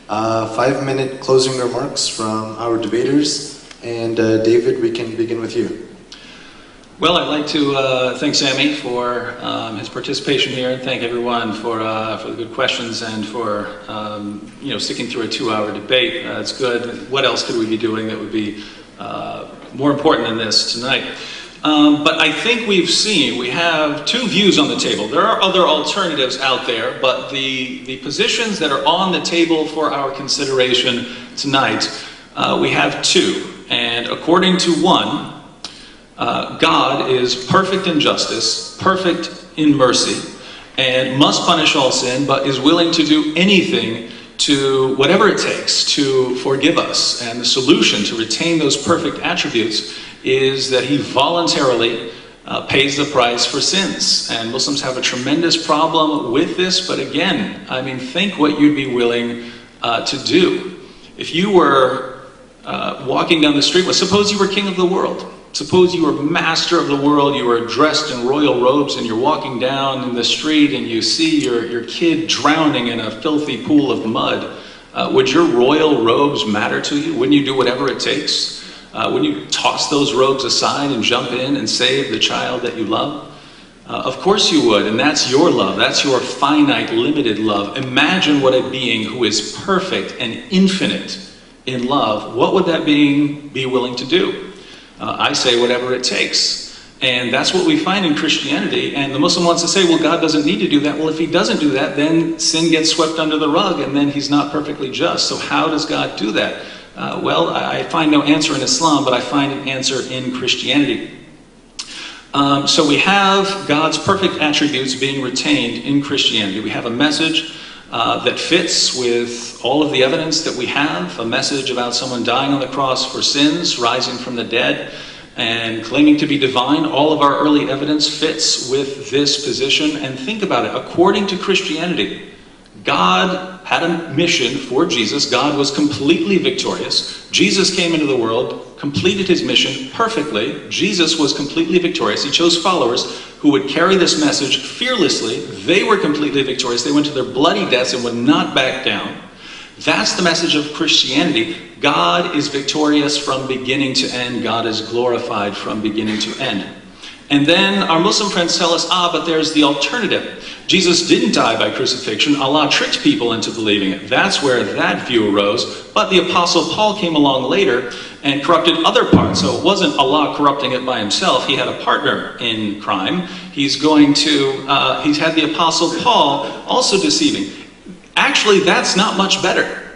5-minute closing remarks from our debaters. And David, we can begin with you. Well, I'd like to thank Sammy for his participation here, and thank everyone for the good questions and for sticking through a 2-hour debate. It's good. What else could we be doing that would be more important than this tonight? But I think we have two views on the table. There are other alternatives out there, but the positions that are on the table for our consideration tonight, we have two. And according to one, God is perfect in justice, perfect in mercy, and must punish all sin, but is willing to do anything, to whatever it takes, to forgive us. And the solution to retain those perfect attributes is that he voluntarily pays the price for sins. And Muslims have a tremendous problem with this, but again, think what you'd be willing to do. If you were walking down the street, suppose you were king of the world. Suppose you were master of the world, you were dressed in royal robes, and you're walking down in the street and you see your kid drowning in a filthy pool of mud. Would your royal robes matter to you? Wouldn't you do whatever it takes? Wouldn't you toss those robes aside and jump in and save the child that you love? Of course you would, and that's your love. That's your finite, limited love. Imagine what a being who is perfect and infinite in love, what would that being be willing to do? I say whatever it takes. And that's what we find in Christianity. And the Muslim wants to say, well, God doesn't need to do that. Well, if he doesn't do that, then sin gets swept under the rug, and then he's not perfectly just. So how does God do that? Well, I find no answer in Islam, but I find an answer in Christianity. So we have God's perfect attributes being retained in Christianity. We have a message that fits with all of the evidence that we have, a message about someone dying on the cross for sins, rising from the dead, and claiming to be divine. All of our early evidence fits with this position. And think about it. According to Christianity, God had a mission for Jesus. God was completely victorious. Jesus came into the world, completed his mission perfectly. Jesus was completely victorious. He chose followers who would carry this message fearlessly. They were completely victorious. They went to their bloody deaths and would not back down. That's the message of Christianity. God is victorious from beginning to end. God is glorified from beginning to end. And then our Muslim friends tell us, but there's the alternative. Jesus didn't die by crucifixion. Allah tricked people into believing it. That's where that view arose. But the Apostle Paul came along later and corrupted other parts. So it wasn't Allah corrupting it by himself. He had a partner in crime. He's had the Apostle Paul also deceiving. Actually, that's not much better.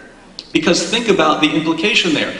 Because think about the implication there.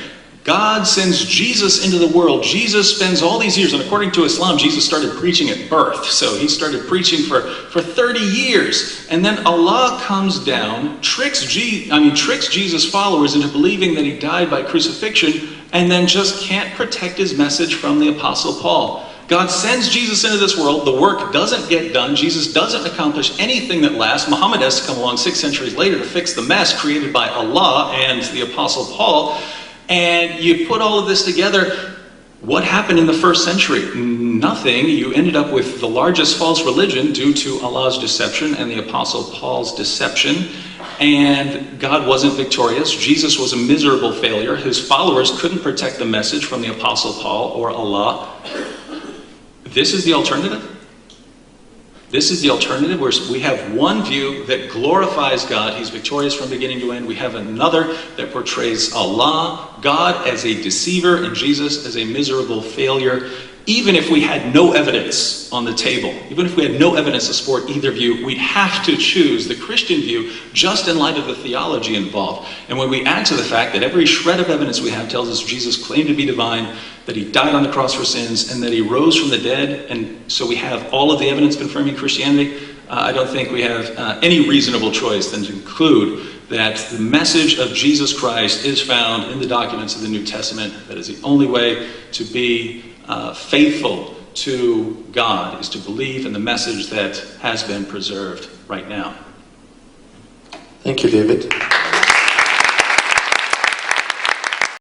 God sends Jesus into the world. Jesus spends all these years, and according to Islam, Jesus started preaching at birth. So he started preaching for 30 years. And then Allah comes down, tricks Jesus' followers into believing that he died by crucifixion, and then just can't protect his message from the Apostle Paul. God sends Jesus into this world. The work doesn't get done. Jesus doesn't accomplish anything that lasts. Muhammad has to come along 6 centuries later to fix the mess created by Allah and the Apostle Paul. And you put all of this together, what happened in the first century? Nothing. You ended up with the largest false religion due to Allah's deception and the Apostle Paul's deception. And God wasn't victorious. Jesus was a miserable failure. His followers couldn't protect the message from the Apostle Paul or Allah. This is the alternative. This is the alternative, where we have one view that glorifies God. He's victorious from beginning to end. We have another that portrays Allah, God, as a deceiver, and Jesus as a miserable failure. Even if we had no evidence on the table, even if we had no evidence to support either view, we'd have to choose the Christian view just in light of the theology involved. And when we add to the fact that every shred of evidence we have tells us Jesus claimed to be divine, that he died on the cross for sins, and that he rose from the dead, and so we have all of the evidence confirming Christianity, I don't think we have any reasonable choice than to conclude that the message of Jesus Christ is found in the documents of the New Testament. That is the only way to be faithful to God, is to believe in the message that has been preserved right now. Thank you, David.